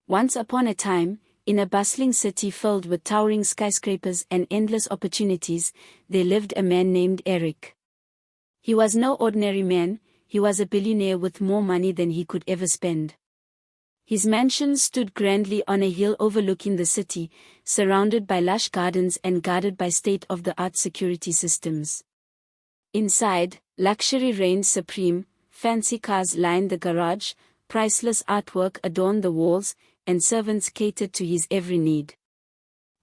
Once upon a time, in a bustling city filled with towering skyscrapers and endless opportunities, there lived a man named Eric. He was no ordinary man, he was a billionaire with more money than he could ever spend. His mansion stood grandly on a hill overlooking the city, surrounded by lush gardens and guarded by state-of-the-art security systems. Inside, luxury reigned supreme, fancy cars lined the garage, priceless artwork adorned the walls, and servants catered to his every need.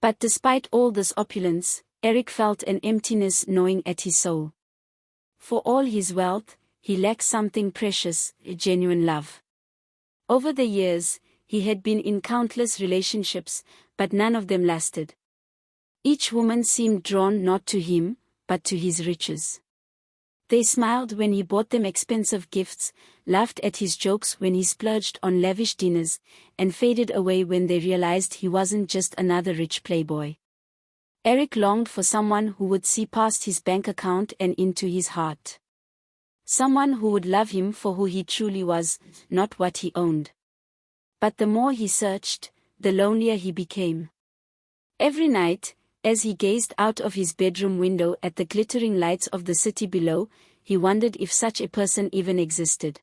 But despite all this opulence, Eric felt an emptiness gnawing at his soul. For all his wealth, he lacked something precious, a genuine love. Over the years, he had been in countless relationships, but none of them lasted. Each woman seemed drawn not to him, but to his riches. They smiled when he bought them expensive gifts, laughed at his jokes when he splurged on lavish dinners, and faded away when they realized he wasn't just another rich playboy. Eric longed for someone who would see past his bank account and into his heart. Someone who would love him for who he truly was, not what he owned. But the more he searched, the lonelier he became. Every night, as he gazed out of his bedroom window at the glittering lights of the city below, he wondered if such a person even existed.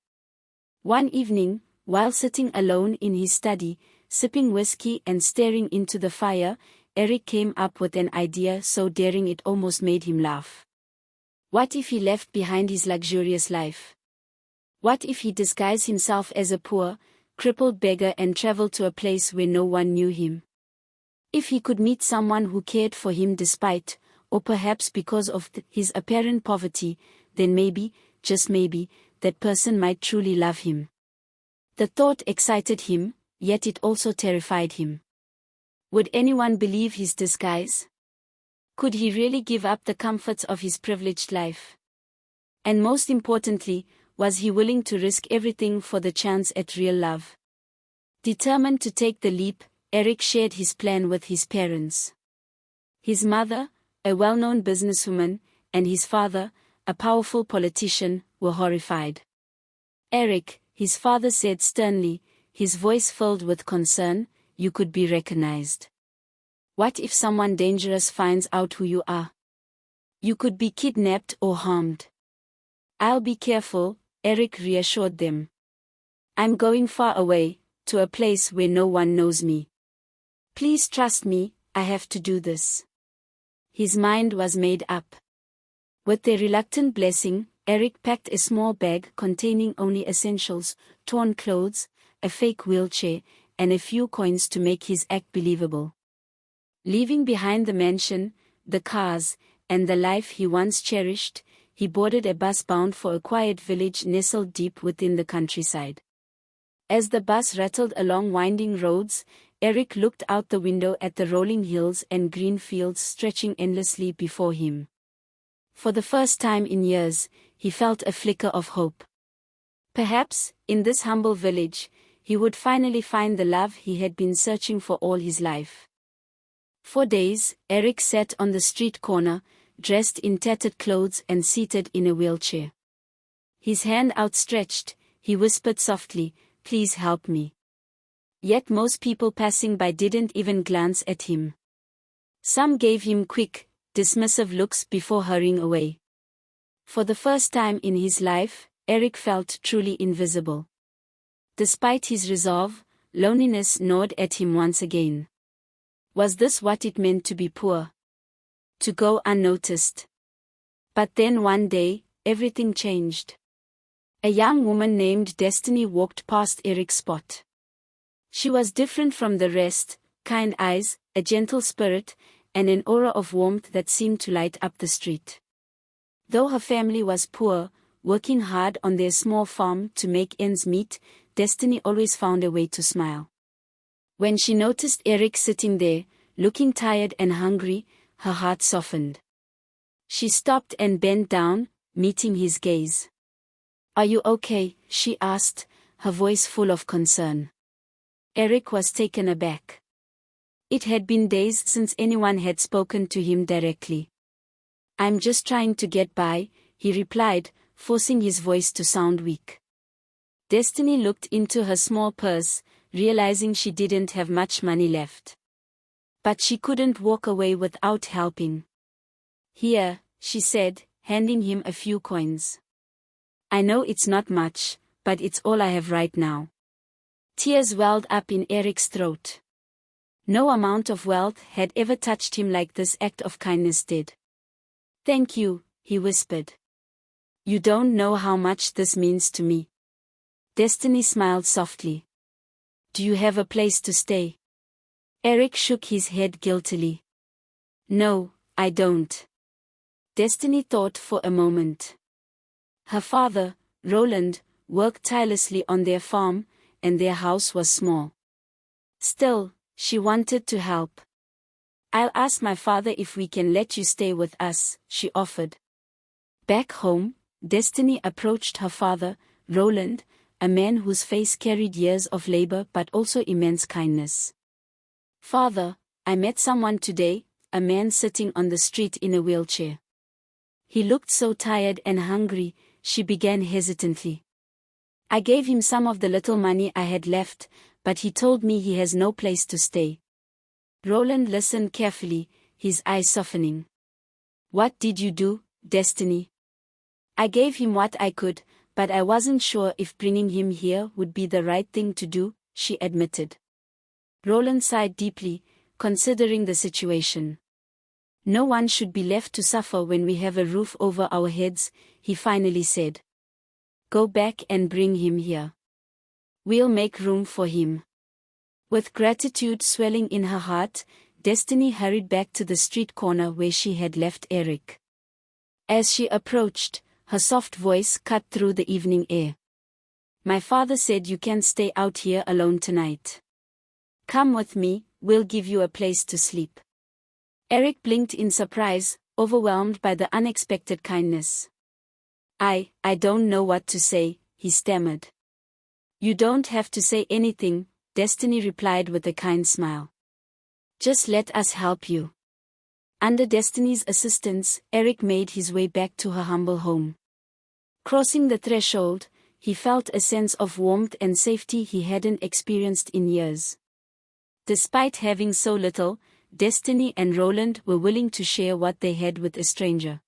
One evening, while sitting alone in his study, sipping whiskey and staring into the fire, Eric came up with an idea so daring it almost made him laugh. What if he left behind his luxurious life? What if he disguised himself as a poor, crippled beggar and traveled to a place where no one knew him? If he could meet someone who cared for him despite, or perhaps because of his apparent poverty, then maybe, just maybe, that person might truly love him. The thought excited him, yet it also terrified him. Would anyone believe his disguise? Could he really give up the comforts of his privileged life? And most importantly, was he willing to risk everything for the chance at real love? Determined to take the leap, Eric shared his plan with his parents. His mother, a well-known businesswoman, and his father, a powerful politician, were horrified. Eric, his father said sternly, his voice filled with concern, you could be recognized. What if someone dangerous finds out who you are? You could be kidnapped or harmed. I'll be careful, Eric reassured them. I'm going far away, to a place where no one knows me. Please trust me, I have to do this. His mind was made up. With their reluctant blessing, Eric packed a small bag containing only essentials, torn clothes, a fake wheelchair, and a few coins to make his act believable. Leaving behind the mansion, the cars, and the life he once cherished, he boarded a bus bound for a quiet village nestled deep within the countryside. As the bus rattled along winding roads, Eric looked out the window at the rolling hills and green fields stretching endlessly before him. For the first time in years, he felt a flicker of hope. Perhaps, in this humble village, he would finally find the love he had been searching for all his life. For days, Eric sat on the street corner, dressed in tattered clothes and seated in a wheelchair. His hand outstretched, he whispered softly, "Please help me." Yet most people passing by didn't even glance at him. Some gave him quick, dismissive looks before hurrying away. For the first time in his life, Eric felt truly invisible. Despite his resolve, loneliness gnawed at him once again. Was this what it meant to be poor? To go unnoticed? But then one day, everything changed. A young woman named Destiny walked past Eric's spot. She was different from the rest, kind eyes, a gentle spirit, and an aura of warmth that seemed to light up the street. Though her family was poor, working hard on their small farm to make ends meet, Destiny always found a way to smile. When she noticed Eric sitting there, looking tired and hungry, her heart softened. She stopped and bent down, meeting his gaze. "Are you okay?" she asked, her voice full of concern. Eric was taken aback. It had been days since anyone had spoken to him directly. "I'm just trying to get by," he replied, forcing his voice to sound weak. Destiny looked into her small purse, realizing she didn't have much money left. But she couldn't walk away without helping. "Here," she said, handing him a few coins. "I know it's not much, but it's all I have right now." Tears welled up in Eric's throat. No amount of wealth had ever touched him like this act of kindness did. "Thank you," he whispered. "You don't know how much this means to me." Destiny smiled softly. "Do you have a place to stay?" Eric shook his head guiltily. "No, I don't." Destiny thought for a moment. Her father, Roland, worked tirelessly on their farm, and their house was small. Still, she wanted to help. "I'll ask my father if we can let you stay with us," she offered. Back home, Destiny approached her father, Roland, a man whose face carried years of labor but also immense kindness. "Father, I met someone today," a man sitting on the street in a wheelchair. He looked so tired and hungry, she began hesitantly. "I gave him some of the little money I had left, but he told me he has no place to stay." Roland listened carefully, his eyes softening. "What did you do, Destiny?" "I gave him what I could, but I wasn't sure if bringing him here would be the right thing to do," she admitted. Roland sighed deeply, considering the situation. "No one should be left to suffer when we have a roof over our heads," he finally said. "Go back and bring him here. We'll make room for him." With gratitude swelling in her heart, Destiny hurried back to the street corner where she had left Eric. As she approached, her soft voice cut through the evening air. "My father said you can't stay out here alone tonight. Come with me, we'll give you a place to sleep." Eric blinked in surprise, overwhelmed by the unexpected kindness. I don't know what to say," he stammered. "You don't have to say anything," Destiny replied with a kind smile. "Just let us help you." Under Destiny's assistance, Eric made his way back to her humble home. Crossing the threshold, he felt a sense of warmth and safety he hadn't experienced in years. Despite having so little, Destiny and Roland were willing to share what they had with a stranger.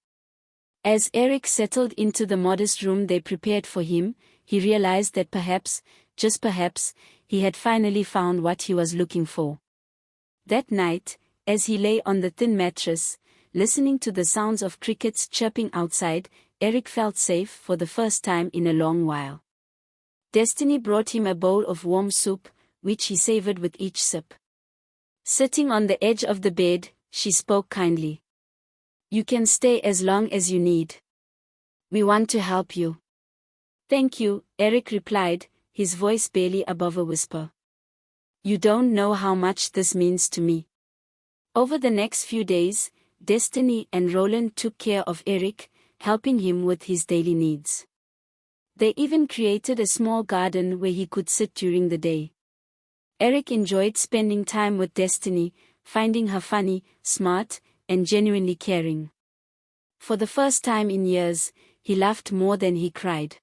As Eric settled into the modest room they prepared for him, he realized that perhaps, just perhaps, he had finally found what he was looking for. That night, as he lay on the thin mattress, listening to the sounds of crickets chirping outside, Eric felt safe for the first time in a long while. Destiny brought him a bowl of warm soup, which he savored with each sip. Sitting on the edge of the bed, she spoke kindly. "You can stay as long as you need. We want to help you." "Thank you," Eric replied, his voice barely above a whisper. "You don't know how much this means to me." Over the next few days, Destiny and Roland took care of Eric, helping him with his daily needs. They even created a small garden where he could sit during the day. Eric enjoyed spending time with Destiny, finding her funny, smart, and genuinely caring. For the first time in years, he laughed more than he cried.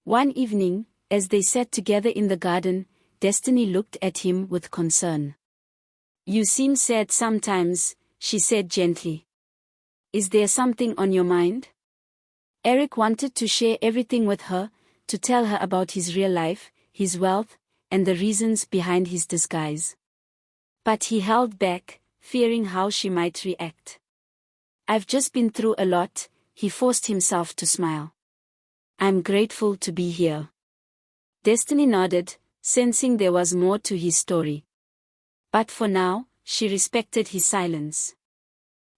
One evening, as they sat together in the garden, Destiny looked at him with concern. "You seem sad sometimes," she said gently. "Is there something on your mind?" Eric wanted to share everything with her, to tell her about his real life, his wealth, and the reasons behind his disguise. But he held back, fearing how she might react. "I've just been through a lot," he forced himself to smile. "I'm grateful to be here." Destiny nodded, sensing there was more to his story. But for now, she respected his silence.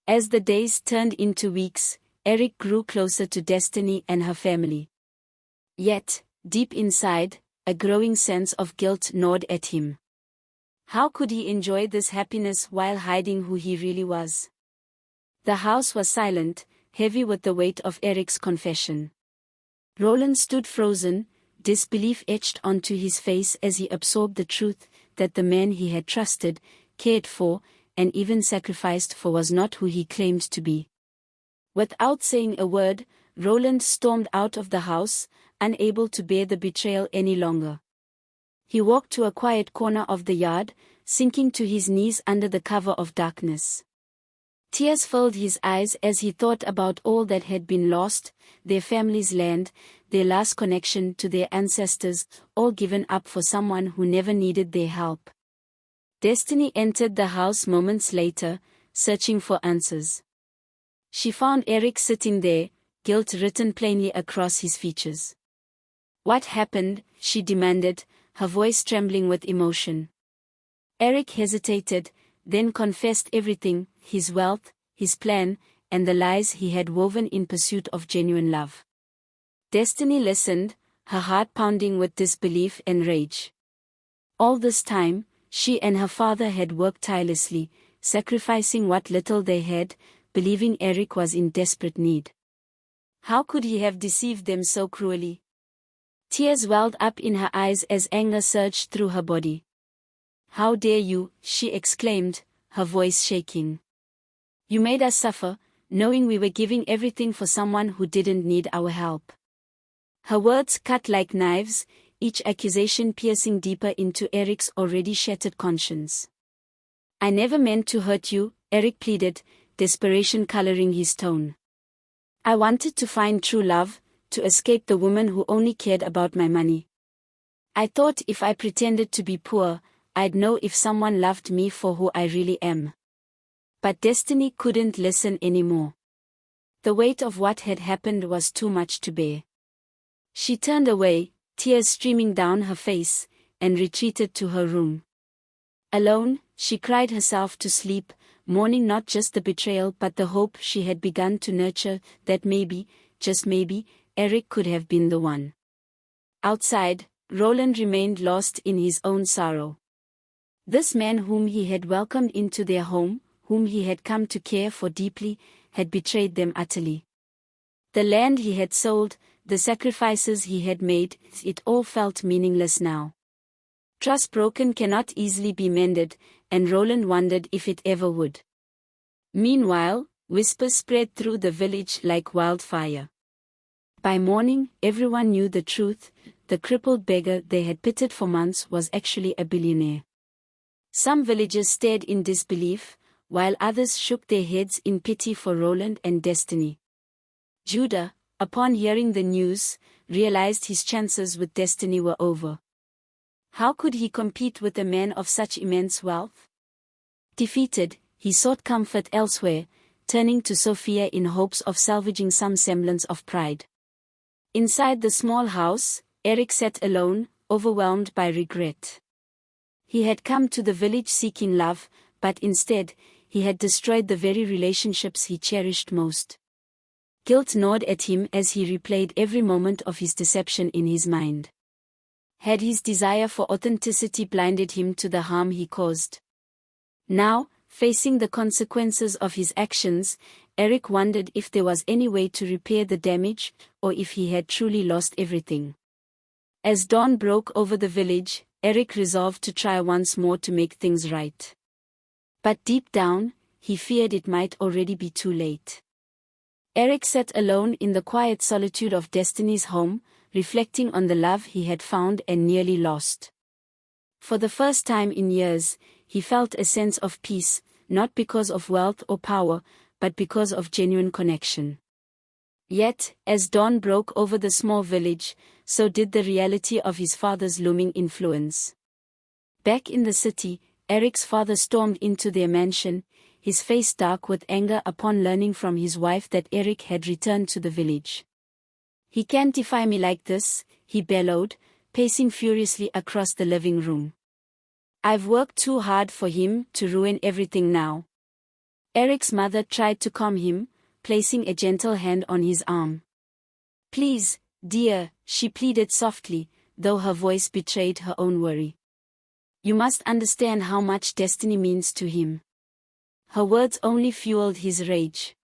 As the days turned into weeks, Eric grew closer to Destiny and her family. Yet, deep inside, a growing sense of guilt gnawed at him. How could he enjoy this happiness while hiding who he really was? The house was silent, heavy with the weight of Eric's confession. Roland stood frozen, disbelief etched onto his face as he absorbed the truth that the man he had trusted, cared for, and even sacrificed for was not who he claimed to be. Without saying a word, Roland stormed out of the house, unable to bear the betrayal any longer. He walked to a quiet corner of the yard, sinking to his knees under the cover of darkness. Tears filled his eyes as he thought about all that had been lost, their family's land, their last connection to their ancestors, all given up for someone who never needed their help. Destiny entered the house moments later, searching for answers. She found Eric sitting there, guilt written plainly across his features. "What happened?" she demanded, her voice trembling with emotion. Eric hesitated, then confessed everything, his wealth, his plan, and the lies he had woven in pursuit of genuine love. Destiny listened, her heart pounding with disbelief and rage. All this time, she and her father had worked tirelessly, sacrificing what little they had, believing Eric was in desperate need. How could he have deceived them so cruelly? Tears welled up in her eyes as anger surged through her body. "How dare you?" she exclaimed, her voice shaking. "You made us suffer, knowing we were giving everything for someone who didn't need our help." Her words cut like knives, each accusation piercing deeper into Eric's already shattered conscience. "I never meant to hurt you," Eric pleaded, desperation coloring his tone. "I wanted to find true love, to escape the woman who only cared about my money. I thought if I pretended to be poor, I'd know if someone loved me for who I really am." But Destiny couldn't listen anymore. The weight of what had happened was too much to bear. She turned away, tears streaming down her face, and retreated to her room. Alone, she cried herself to sleep, mourning not just the betrayal but the hope she had begun to nurture, that maybe, just maybe, Eric could have been the one. Outside, Roland remained lost in his own sorrow. This man whom he had welcomed into their home, whom he had come to care for deeply, had betrayed them utterly. The land he had sold, the sacrifices he had made, it all felt meaningless now. Trust broken cannot easily be mended, and Roland wondered if it ever would. Meanwhile, whispers spread through the village like wildfire. By morning, everyone knew the truth: the crippled beggar they had pitied for months was actually a billionaire. Some villagers stared in disbelief, while others shook their heads in pity for Roland and Destiny. Judah, upon hearing the news, realized his chances with Destiny were over. How could he compete with a man of such immense wealth? Defeated, he sought comfort elsewhere, turning to Sophia in hopes of salvaging some semblance of pride. Inside the small house, Eric sat alone, overwhelmed by regret. He had come to the village seeking love, but instead, he had destroyed the very relationships he cherished most. Guilt gnawed at him as he replayed every moment of his deception in his mind. Had his desire for authenticity blinded him to the harm he caused? Now, facing the consequences of his actions, Eric wondered if there was any way to repair the damage, or if he had truly lost everything. As dawn broke over the village, Eric resolved to try once more to make things right. But deep down, he feared it might already be too late. Eric sat alone in the quiet solitude of Destiny's home, reflecting on the love he had found and nearly lost. For the first time in years, he felt a sense of peace, not because of wealth or power, but because of genuine connection. Yet, as dawn broke over the small village, so did the reality of his father's looming influence. Back in the city, Eric's father stormed into their mansion, his face dark with anger upon learning from his wife that Eric had returned to the village. "He can't defy me like this," he bellowed, pacing furiously across the living room. "I've worked too hard for him to ruin everything now." Eric's mother tried to calm him, placing a gentle hand on his arm. "Please, dear," she pleaded softly, though her voice betrayed her own worry. "You must understand how much Destiny means to him." Her words only fueled his rage.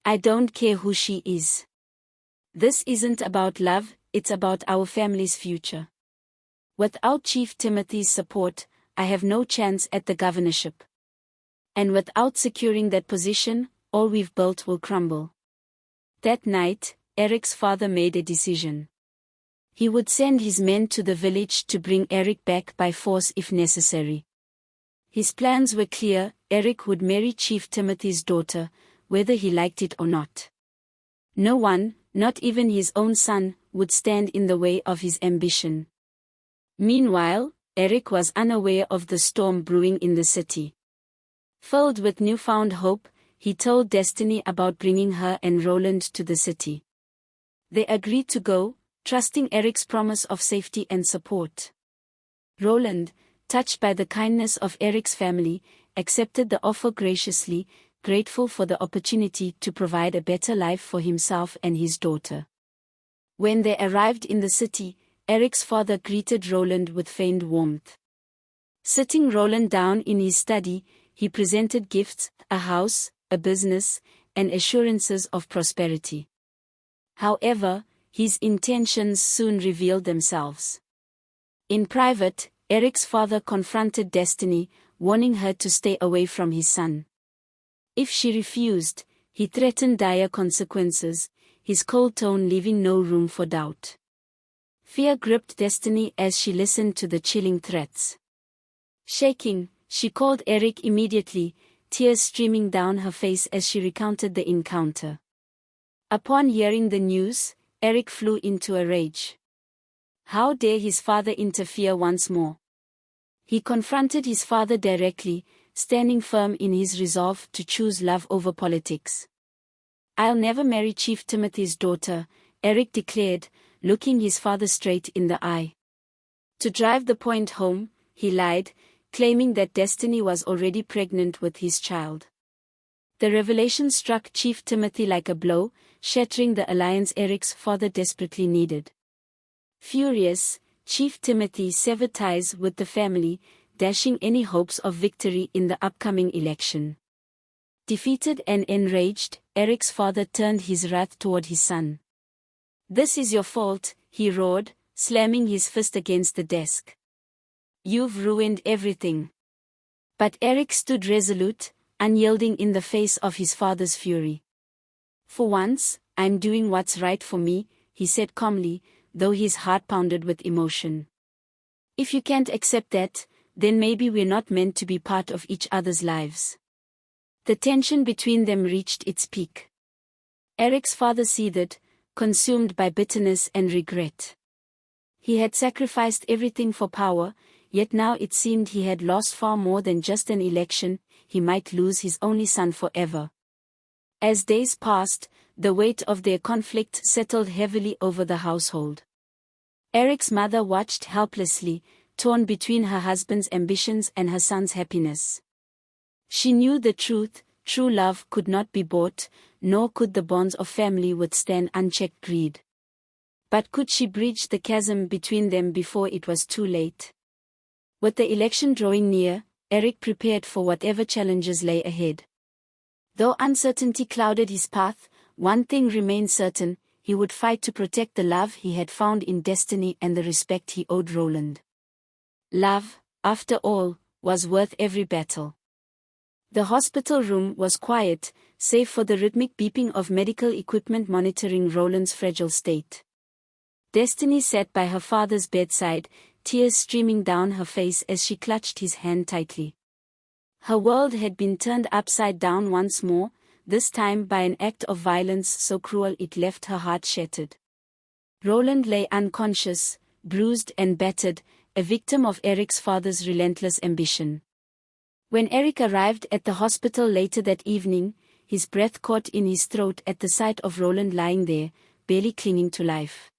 "I don't care who she is. This isn't about love, it's about our family's future. Without Chief Timothy's support, I have no chance at the governorship. And without securing that position, all we've built will crumble." That night, Eric's father made a decision. He would send his men to the village to bring Eric back by force if necessary. His plans were clear: Eric would marry Chief Timothy's daughter, whether he liked it or not. No one, not even his own son, would stand in the way of his ambition. Meanwhile, Eric was unaware of the storm brewing in the city. Filled with newfound hope, he told Destiny about bringing her and Roland to the city. They agreed to go, trusting Eric's promise of safety and support. Roland, touched by the kindness of Eric's family, accepted the offer graciously, grateful for the opportunity to provide a better life for himself and his daughter. When they arrived in the city, Eric's father greeted Roland with feigned warmth. Sitting Roland down in his study, he presented gifts: a house, a business, and assurances of prosperity. However, his intentions soon revealed themselves. In private, Eric's father confronted Destiny, warning her to stay away from his son. If she refused, he threatened dire consequences, his cold tone leaving no room for doubt. Fear gripped Destiny as she listened to the chilling threats. Shaking, she called Eric immediately, tears streaming down her face as she recounted the encounter. Upon hearing the news, Eric flew into a rage. How dare his father interfere once more? He confronted his father directly, standing firm in his resolve to choose love over politics. "I'll never marry Chief Timothy's daughter," Eric declared, looking his father straight in the eye. To drive the point home, he lied, claiming that Destiny was already pregnant with his child. The revelation struck Chief Timothy like a blow, shattering the alliance Eric's father desperately needed. Furious, Chief Timothy severed ties with the family, dashing any hopes of victory in the upcoming election. Defeated and enraged, Eric's father turned his wrath toward his son. "This is your fault," he roared, slamming his fist against the desk. "You've ruined everything." But Eric stood resolute, unyielding in the face of his father's fury. "For once, I'm doing what's right for me," he said calmly, though his heart pounded with emotion. "If you can't accept that, then maybe we're not meant to be part of each other's lives." The tension between them reached its peak. Eric's father seethed, consumed by bitterness and regret. He had sacrificed everything for power, yet now it seemed he had lost far more than just an election. He might lose his only son forever. As days passed, the weight of their conflict settled heavily over the household. Eric's mother watched helplessly, torn between her husband's ambitions and her son's happiness. She knew the truth: true love could not be bought, nor could the bonds of family withstand unchecked greed. But could she bridge the chasm between them before it was too late? With the election drawing near, Eric prepared for whatever challenges lay ahead. Though uncertainty clouded his path, one thing remained certain: he would fight to protect the love he had found in Destiny and the respect he owed Roland. Love, after all, was worth every battle. The hospital room was quiet, save for the rhythmic beeping of medical equipment monitoring Roland's fragile state. Destiny sat by her father's bedside, tears streaming down her face as she clutched his hand tightly. Her world had been turned upside down once more, this time by an act of violence so cruel it left her heart shattered. Roland lay unconscious, bruised and battered, a victim of Eric's father's relentless ambition. When Eric arrived at the hospital later that evening, his breath caught in his throat at the sight of Roland lying there, barely clinging to life.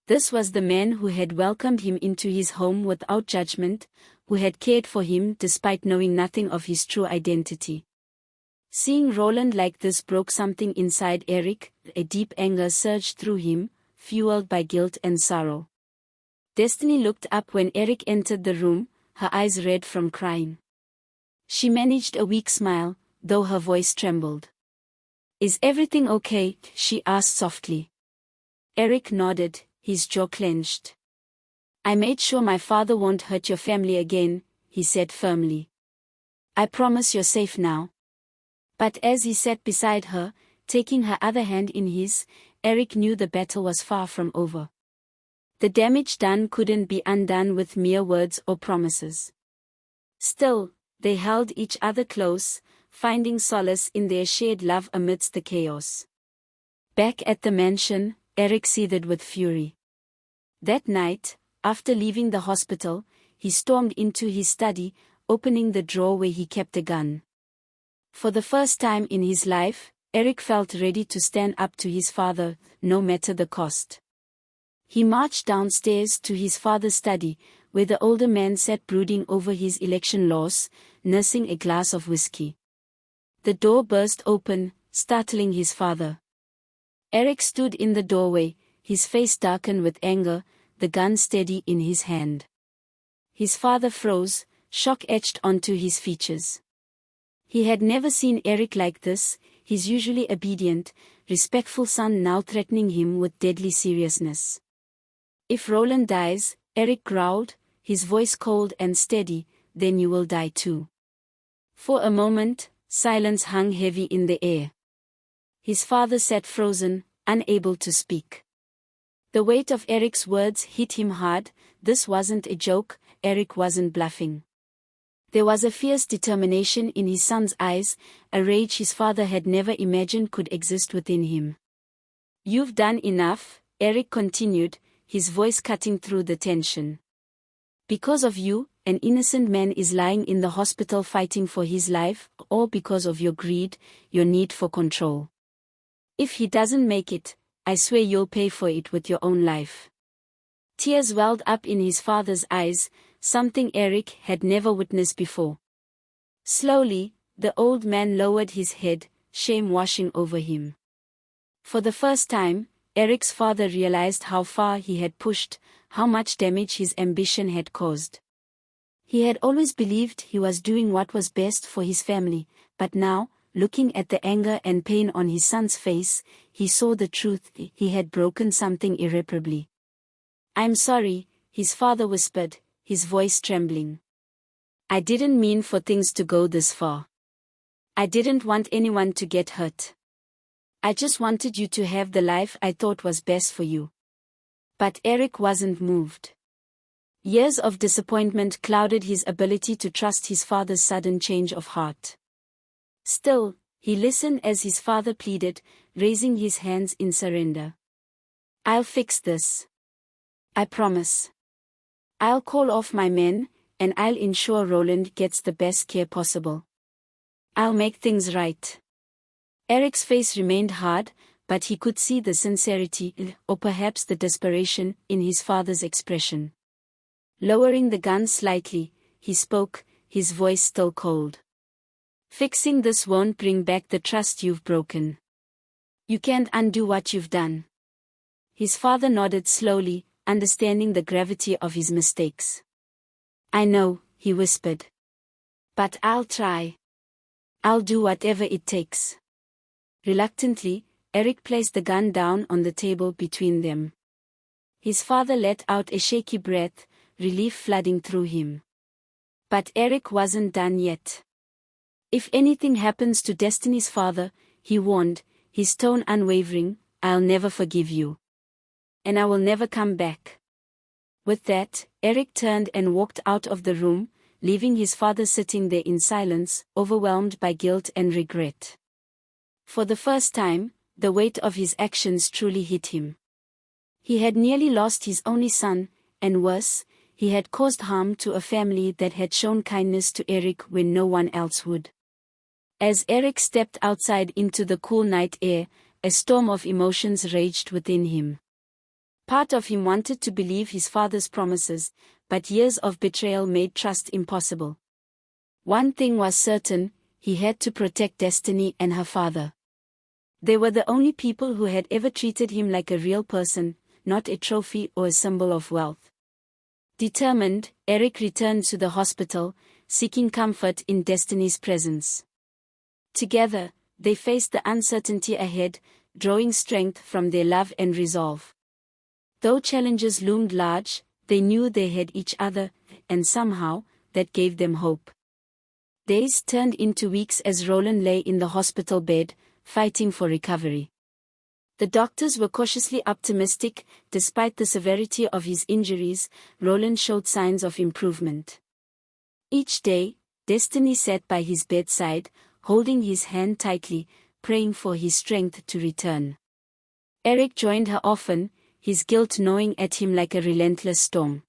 This was the man who had welcomed him into his home without judgment, who had cared for him despite knowing nothing of his true identity. Seeing Roland like this broke something inside Eric. A deep anger surged through him, fueled by guilt and sorrow. Destiny looked up when Eric entered the room, her eyes red from crying. She managed a weak smile, though her voice trembled. "Is everything okay?" she asked softly. Eric nodded, his jaw clenched. "I made sure my father won't hurt your family again," he said firmly. "I promise you're safe now." But as he sat beside her, taking her other hand in his, Eric knew the battle was far from over. The damage done couldn't be undone with mere words or promises. Still, they held each other close, finding solace in their shared love amidst the chaos. Back at the mansion, Eric seethed with fury. That night, after leaving the hospital, he stormed into his study, opening the drawer where he kept a gun. For the first time in his life, Eric felt ready to stand up to his father, no matter the cost. He marched downstairs to his father's study, where the older man sat brooding over his election loss, nursing a glass of whiskey. The door burst open, startling his father. Eric stood in the doorway, his face darkened with anger, the gun steady in his hand. His father froze, shock etched onto his features. He had never seen Eric like this, his usually obedient, respectful son now threatening him with deadly seriousness. "If Roland dies," Eric growled, his voice cold and steady, "then you will die too." For a moment, silence hung heavy in the air. His father sat frozen, unable to speak. The weight of Eric's words hit him hard. This wasn't a joke, Eric wasn't bluffing. There was a fierce determination in his son's eyes, a rage his father had never imagined could exist within him. "You've done enough," Eric continued, his voice cutting through the tension. "Because of you, an innocent man is lying in the hospital fighting for his life, all because of your greed, your need for control. If he doesn't make it, I swear you'll pay for it with your own life." Tears welled up in his father's eyes, something Eric had never witnessed before. Slowly, the old man lowered his head, shame washing over him. For the first time, Eric's father realized how far he had pushed, how much damage his ambition had caused. He had always believed he was doing what was best for his family, but now, looking at the anger and pain on his son's face, he saw the truth: he had broken something irreparably. "I'm sorry," his father whispered, his voice trembling. "I didn't mean for things to go this far. I didn't want anyone to get hurt. I just wanted you to have the life I thought was best for you." But Eric wasn't moved. Years of disappointment clouded his ability to trust his father's sudden change of heart. Still, he listened as his father pleaded, raising his hands in surrender. "I'll fix this. I promise. I'll call off my men, and I'll ensure Roland gets the best care possible. I'll make things right." Eric's face remained hard, but he could see the sincerity, or perhaps the desperation, in his father's expression. Lowering the gun slightly, he spoke, his voice still cold. "Fixing this won't bring back the trust you've broken. You can't undo what you've done." His father nodded slowly, understanding the gravity of his mistakes. "I know," he whispered. "But I'll try. I'll do whatever it takes." Reluctantly, Eric placed the gun down on the table between them. His father let out a shaky breath, relief flooding through him. But Eric wasn't done yet. "If anything happens to Destiny's father," he warned, his tone unwavering, "I'll never forgive you. And I will never come back." With that, Eric turned and walked out of the room, leaving his father sitting there in silence, overwhelmed by guilt and regret. For the first time, the weight of his actions truly hit him. He had nearly lost his only son, and worse, he had caused harm to a family that had shown kindness to Eric when no one else would. As Eric stepped outside into the cool night air, a storm of emotions raged within him. Part of him wanted to believe his father's promises, but years of betrayal made trust impossible. One thing was certain: he had to protect Destiny and her father. They were the only people who had ever treated him like a real person, not a trophy or a symbol of wealth. Determined, Eric returned to the hospital, seeking comfort in Destiny's presence. Together, they faced the uncertainty ahead, drawing strength from their love and resolve. Though challenges loomed large, they knew they had each other, and somehow, that gave them hope. Days turned into weeks as Roland lay in the hospital bed, fighting for recovery. The doctors were cautiously optimistic. Despite the severity of his injuries, Roland showed signs of improvement. Each day, Destiny sat by his bedside, holding his hand tightly, praying for his strength to return. Eric joined her often, his guilt gnawing at him like a relentless storm.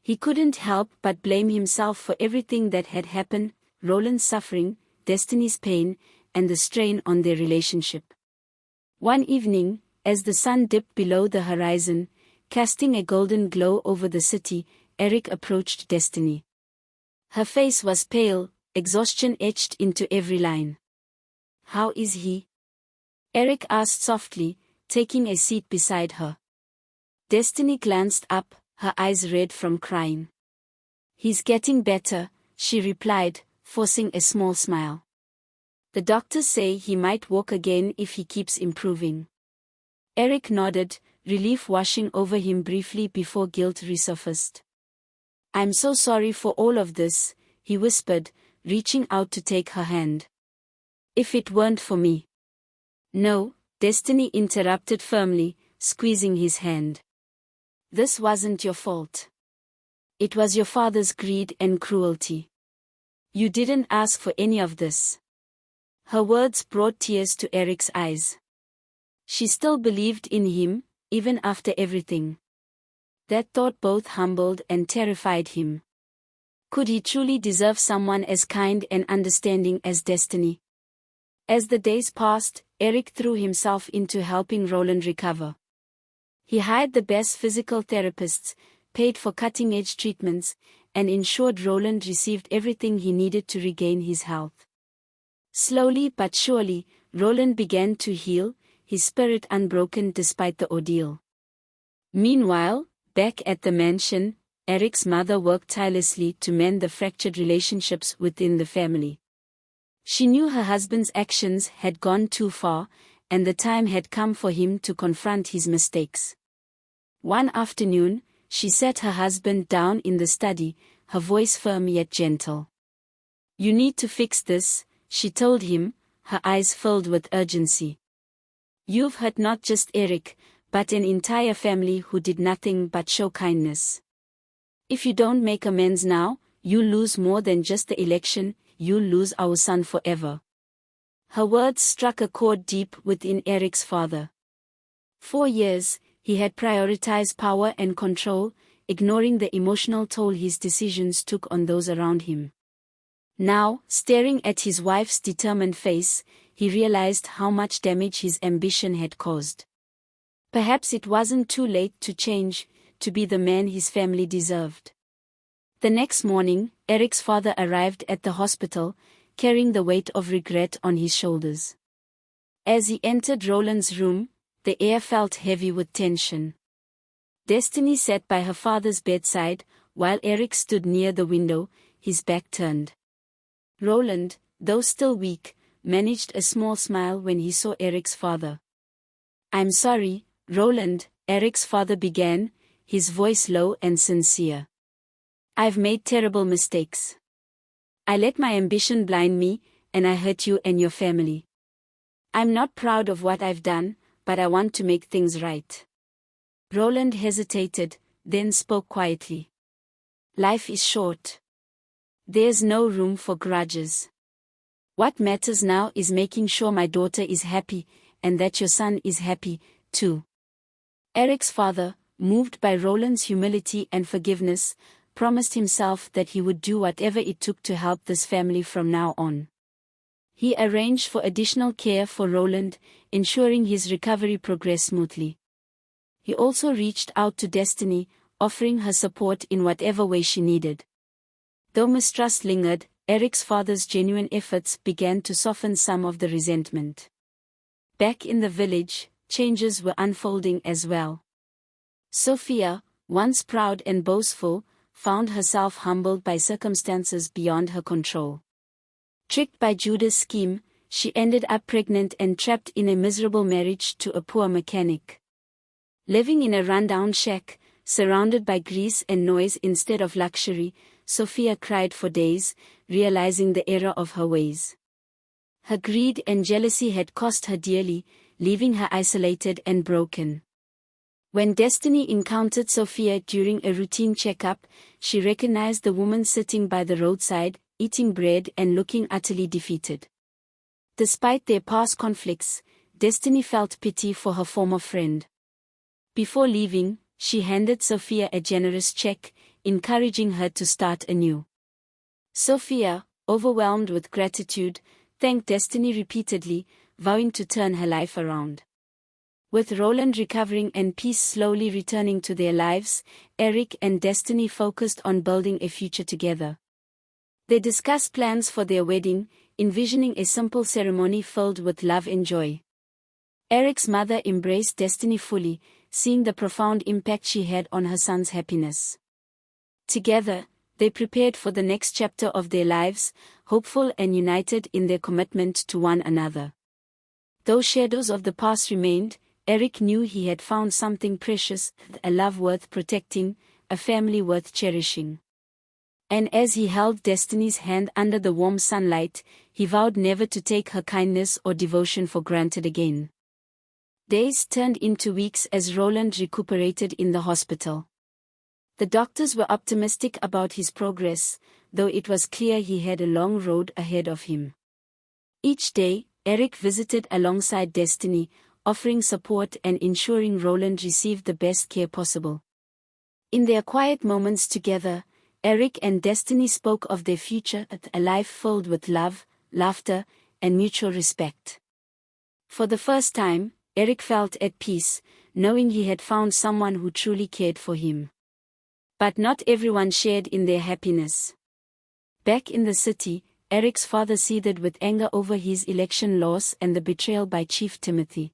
He couldn't help but blame himself for everything that had happened: Roland's suffering, Destiny's pain, and the strain on their relationship. One evening, as the sun dipped below the horizon, casting a golden glow over the city, Eric approached Destiny. Her face was pale, exhaustion etched into every line. "How is he?" Eric asked softly, taking a seat beside her. Destiny glanced up, her eyes red from crying. "He's getting better," she replied, forcing a small smile. "The doctors say he might walk again if he keeps improving." Eric nodded, relief washing over him briefly before guilt resurfaced. "I'm so sorry for all of this," he whispered, reaching out to take her hand. "If it weren't for me." "No," Destiny interrupted firmly, squeezing his hand. "This wasn't your fault. It was your father's greed and cruelty. You didn't ask for any of this." Her words brought tears to Eric's eyes. She still believed in him, even after everything. That thought both humbled and terrified him. Could he truly deserve someone as kind and understanding as Destiny? As the days passed, Eric threw himself into helping Roland recover. He hired the best physical therapists, paid for cutting-edge treatments, and ensured Roland received everything he needed to regain his health. Slowly but surely, Roland began to heal, his spirit unbroken despite the ordeal. Meanwhile, back at the mansion, Eric's mother worked tirelessly to mend the fractured relationships within the family. She knew her husband's actions had gone too far, and the time had come for him to confront his mistakes. One afternoon, she sat her husband down in the study, her voice firm yet gentle. "You need to fix this," she told him, her eyes filled with urgency. "You've hurt not just Eric, but an entire family who did nothing but show kindness. If you don't make amends now, you'll lose more than just the election, you'll lose our son forever." Her words struck a chord deep within Eric's father. For years, he had prioritized power and control, ignoring the emotional toll his decisions took on those around him. Now, staring at his wife's determined face, he realized how much damage his ambition had caused. Perhaps it wasn't too late to change, to be the man his family deserved. The next morning, Eric's father arrived at the hospital, carrying the weight of regret on his shoulders. As he entered Roland's room, the air felt heavy with tension. Destiny sat by her father's bedside, while Eric stood near the window, his back turned. Roland, though still weak, managed a small smile when he saw Eric's father. "I'm sorry, Roland," Eric's father began, his voice low and sincere. "I've made terrible mistakes. I let my ambition blind me, and I hurt you and your family. I'm not proud of what I've done, but I want to make things right." Roland hesitated, then spoke quietly. "Life is short. There's no room for grudges. What matters now is making sure my daughter is happy, and that your son is happy, too." Eric's father, moved by Roland's humility and forgiveness, promised himself that he would do whatever it took to help this family from now on. He arranged for additional care for Roland, ensuring his recovery progressed smoothly. He also reached out to Destiny, offering her support in whatever way she needed. Though mistrust lingered, Eric's father's genuine efforts began to soften some of the resentment. Back in the village, changes were unfolding as well. Sophia, once proud and boastful, found herself humbled by circumstances beyond her control. Tricked by Judah's scheme, she ended up pregnant and trapped in a miserable marriage to a poor mechanic. Living in a rundown shack, surrounded by grease and noise instead of luxury, Sophia cried for days, realizing the error of her ways. Her greed and jealousy had cost her dearly, leaving her isolated and broken. When Destiny encountered Sophia during a routine checkup, she recognized the woman sitting by the roadside, eating bread and looking utterly defeated. Despite their past conflicts, Destiny felt pity for her former friend. Before leaving, she handed Sophia a generous check, encouraging her to start anew. Sophia, overwhelmed with gratitude, thanked Destiny repeatedly, vowing to turn her life around. With Roland recovering and peace slowly returning to their lives, Eric and Destiny focused on building a future together. They discussed plans for their wedding, envisioning a simple ceremony filled with love and joy. Eric's mother embraced Destiny fully, seeing the profound impact she had on her son's happiness. Together, they prepared for the next chapter of their lives, hopeful and united in their commitment to one another. Though shadows of the past remained, Eric knew he had found something precious, a love worth protecting, a family worth cherishing. And as he held Destiny's hand under the warm sunlight, he vowed never to take her kindness or devotion for granted again. Days turned into weeks as Roland recuperated in the hospital. The doctors were optimistic about his progress, though it was clear he had a long road ahead of him. Each day, Eric visited alongside Destiny, offering support and ensuring Roland received the best care possible. In their quiet moments together, Eric and Destiny spoke of their future, a life filled with love, laughter, and mutual respect. For the first time, Eric felt at peace, knowing he had found someone who truly cared for him. But not everyone shared in their happiness. Back in the city, Eric's father seethed with anger over his election loss and the betrayal by Chief Timothy.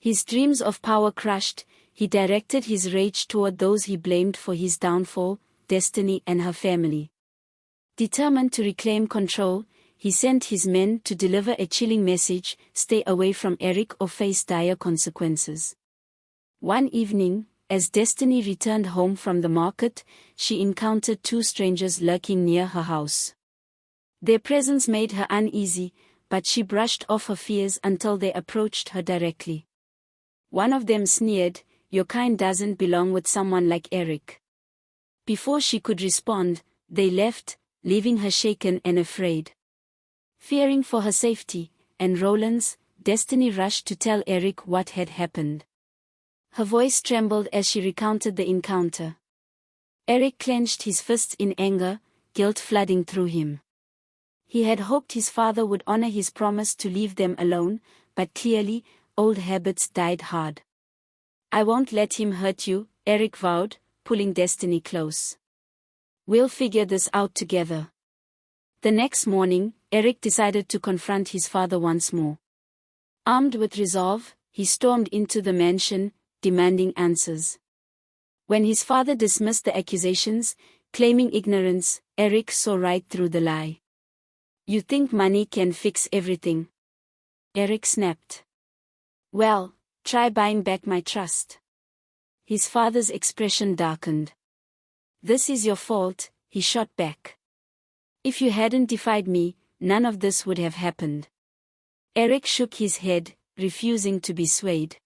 His dreams of power crushed, he directed his rage toward those he blamed for his downfall, Destiny and her family. Determined to reclaim control, he sent his men to deliver a chilling message: stay away from Eric or face dire consequences. One evening, as Destiny returned home from the market, she encountered two strangers lurking near her house. Their presence made her uneasy, but she brushed off her fears until they approached her directly. One of them sneered, "Your kind doesn't belong with someone like Eric." Before she could respond, they left, leaving her shaken and afraid. Fearing for her safety, and Roland's, Destiny rushed to tell Eric what had happened. Her voice trembled as she recounted the encounter. Eric clenched his fists in anger, guilt flooding through him. He had hoped his father would honor his promise to leave them alone, but clearly, old habits died hard. "I won't let him hurt you," Eric vowed, pulling Destiny close. "We'll figure this out together." The next morning, Eric decided to confront his father once more. Armed with resolve, he stormed into the mansion, demanding answers. When his father dismissed the accusations, claiming ignorance, Eric saw right through the lie. "You think money can fix everything?" Eric snapped. "Well, try buying back my trust." His father's expression darkened. "This is your fault," he shot back. "If you hadn't defied me, none of this would have happened." Eric shook his head, refusing to be swayed.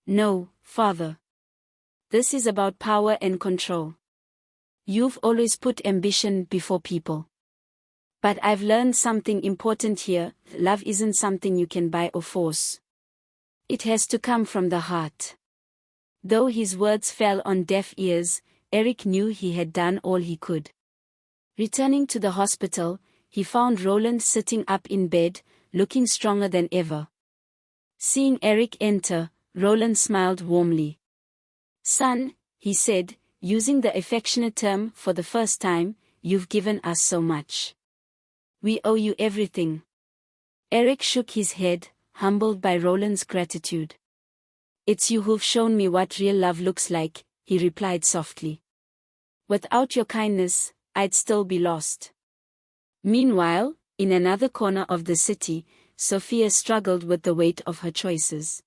"No, father. This is about power and control. You've always put ambition before people. But I've learned something important here: love isn't something you can buy or force. It has to come from the heart." Though his words fell on deaf ears, Eric knew he had done all he could. Returning to the hospital, he found Roland sitting up in bed, looking stronger than ever. Seeing Eric enter, Roland smiled warmly. "Son," he said, using the affectionate term for the first time, "you've given us so much. We owe you everything." Eric shook his head, humbled by Roland's gratitude. "It's you who've shown me what real love looks like," he replied softly. "Without your kindness, I'd still be lost." Meanwhile, in another corner of the city, Sophia struggled with the weight of her choices.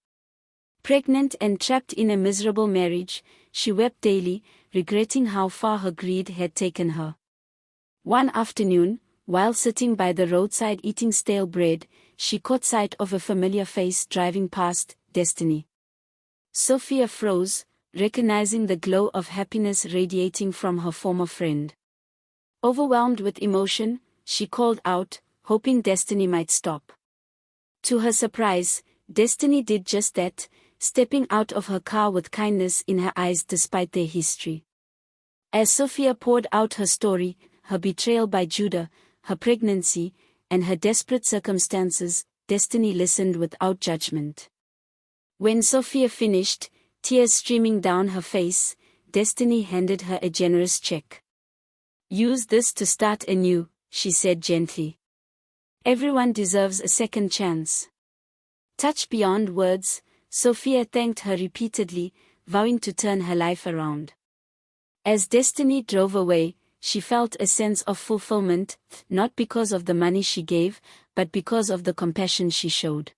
Pregnant and trapped in a miserable marriage, she wept daily, regretting how far her greed had taken her. One afternoon, while sitting by the roadside eating stale bread, she caught sight of a familiar face driving past, Destiny. Sophia froze, recognizing the glow of happiness radiating from her former friend. Overwhelmed with emotion, she called out, hoping Destiny might stop. To her surprise, Destiny did just that, stepping out of her car with kindness in her eyes despite their history. As Sophia poured out her story, her betrayal by Judah, her pregnancy, and her desperate circumstances, Destiny listened without judgment. When Sophia finished, tears streaming down her face, Destiny handed her a generous check. "Use this to start anew," she said gently. "Everyone deserves a second chance." Touched beyond words, Sophia thanked her repeatedly, vowing to turn her life around. As Destiny drove away, she felt a sense of fulfillment, not because of the money she gave, but because of the compassion she showed.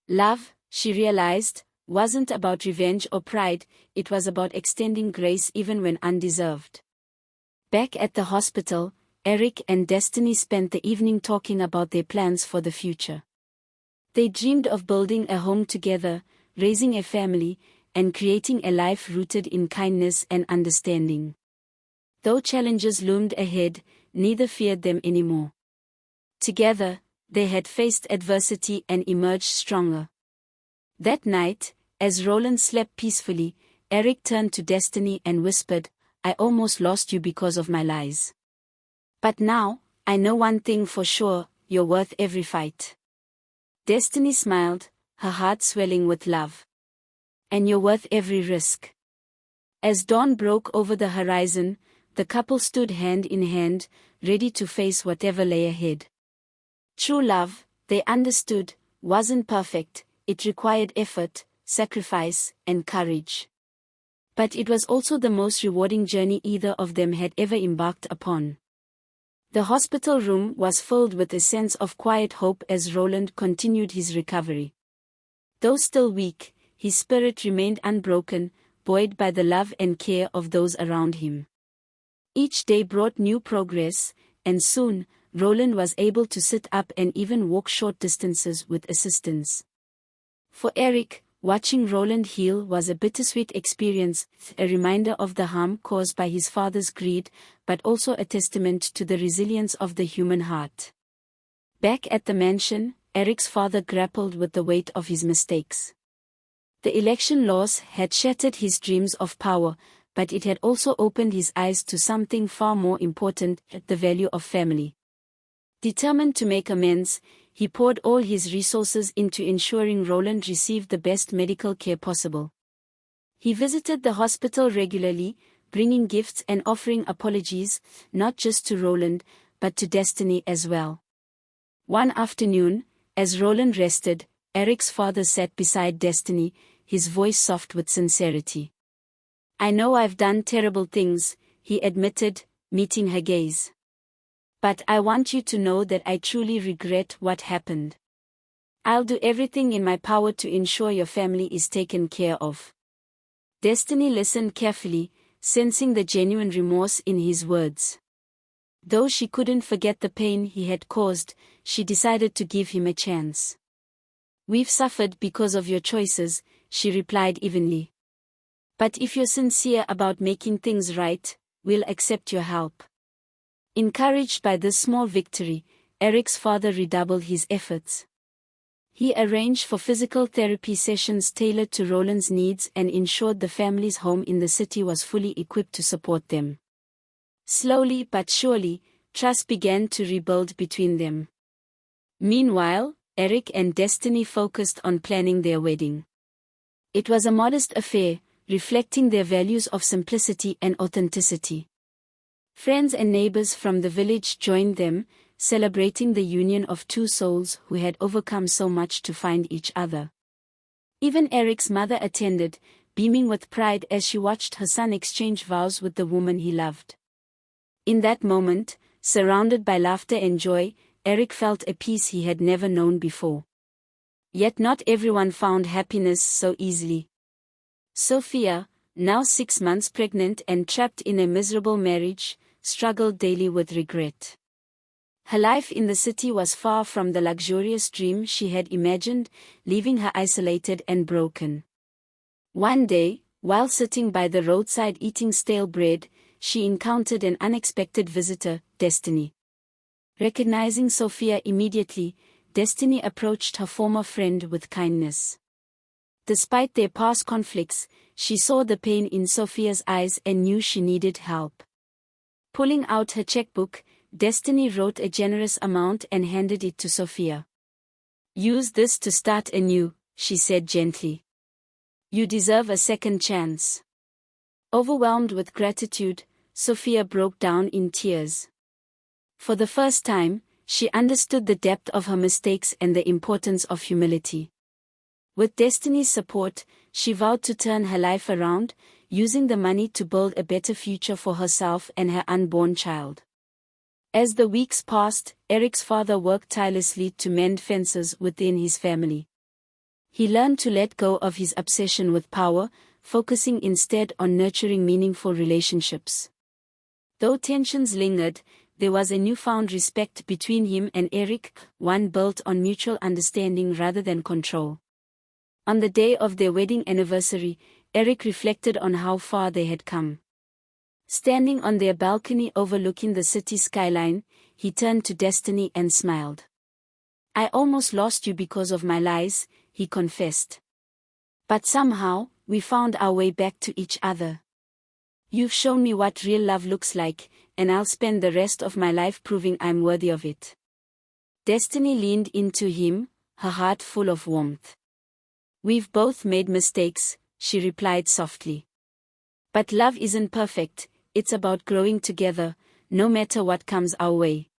Love, she realized, wasn't about revenge or pride, it was about extending grace even when undeserved. Back at the hospital, Eric and Destiny spent the evening talking about their plans for the future. They dreamed of building a home together, raising a family, and creating a life rooted in kindness and understanding. Though challenges loomed ahead, neither feared them anymore. Together, they had faced adversity and emerged stronger. That night, as Roland slept peacefully, Eric turned to Destiny and whispered, "I almost lost you because of my lies. But now, I know one thing for sure, you're worth every fight." Destiny smiled, her heart swelling with love. "And you're worth every risk." As dawn broke over the horizon, the couple stood hand in hand, ready to face whatever lay ahead. True love, they understood, wasn't perfect, it required effort, sacrifice, and courage. But it was also the most rewarding journey either of them had ever embarked upon. The hospital room was filled with a sense of quiet hope as Roland continued his recovery. Though still weak, his spirit remained unbroken, buoyed by the love and care of those around him. Each day brought new progress, and soon, Roland was able to sit up and even walk short distances with assistance. For Eric, watching Roland heal was a bittersweet experience, a reminder of the harm caused by his father's greed, but also a testament to the resilience of the human heart. Back at the mansion, Eric's father grappled with the weight of his mistakes. The election loss had shattered his dreams of power, but it had also opened his eyes to something far more important, the value of family. Determined to make amends, he poured all his resources into ensuring Roland received the best medical care possible. He visited the hospital regularly, bringing gifts and offering apologies, not just to Roland, but to Destiny as well. One afternoon, as Roland rested, Eric's father sat beside Destiny, his voice soft with sincerity. "I know I've done terrible things," he admitted, meeting her gaze. "But I want you to know that I truly regret what happened. I'll do everything in my power to ensure your family is taken care of." Destiny listened carefully, sensing the genuine remorse in his words. Though she couldn't forget the pain he had caused, she decided to give him a chance. "We've suffered because of your choices," she replied evenly. "But if you're sincere about making things right, we'll accept your help." Encouraged by this small victory, Eric's father redoubled his efforts. He arranged for physical therapy sessions tailored to Roland's needs and ensured the family's home in the city was fully equipped to support them. Slowly but surely, trust began to rebuild between them. Meanwhile, Eric and Destiny focused on planning their wedding. It was a modest affair, reflecting their values of simplicity and authenticity. Friends and neighbors from the village joined them, celebrating the union of two souls who had overcome so much to find each other. Even Eric's mother attended, beaming with pride as she watched her son exchange vows with the woman he loved. In that moment, surrounded by laughter and joy, Eric felt a peace he had never known before. Yet not everyone found happiness so easily. Sophia, now 6 months pregnant and trapped in a miserable marriage, struggled daily with regret. Her life in the city was far from the luxurious dream she had imagined, leaving her isolated and broken. One day, while sitting by the roadside eating stale bread, she encountered an unexpected visitor, Destiny. Recognizing Sophia immediately, Destiny approached her former friend with kindness. Despite their past conflicts, she saw the pain in Sophia's eyes and knew she needed help. Pulling out her checkbook, Destiny wrote a generous amount and handed it to Sophia. "Use this to start anew," she said gently. "You deserve a second chance." Overwhelmed with gratitude, Sophia broke down in tears. For the first time, she understood the depth of her mistakes and the importance of humility. With Destiny's support, she vowed to turn her life around, using the money to build a better future for herself and her unborn child. As the weeks passed, Eric's father worked tirelessly to mend fences within his family. He learned to let go of his obsession with power, focusing instead on nurturing meaningful relationships. Though tensions lingered, there was a newfound respect between him and Eric, one built on mutual understanding rather than control. On the day of their wedding anniversary, Eric reflected on how far they had come. Standing on their balcony overlooking the city skyline, he turned to Destiny and smiled. "I almost lost you because of my lies," he confessed. "But somehow, we found our way back to each other. You've shown me what real love looks like, and I'll spend the rest of my life proving I'm worthy of it." Destiny leaned into him, her heart full of warmth. "We've both made mistakes," she replied softly. "But love isn't perfect, it's about growing together, no matter what comes our way."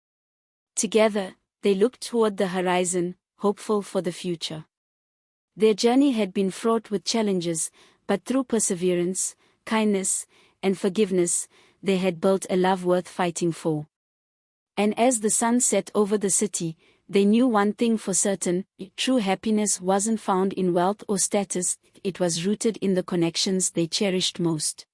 Together, they looked toward the horizon, hopeful for the future. Their journey had been fraught with challenges, but through perseverance, kindness, and forgiveness, they had built a love worth fighting for. And as the sun set over the city, they knew one thing for certain: true happiness wasn't found in wealth or status, it was rooted in the connections they cherished most.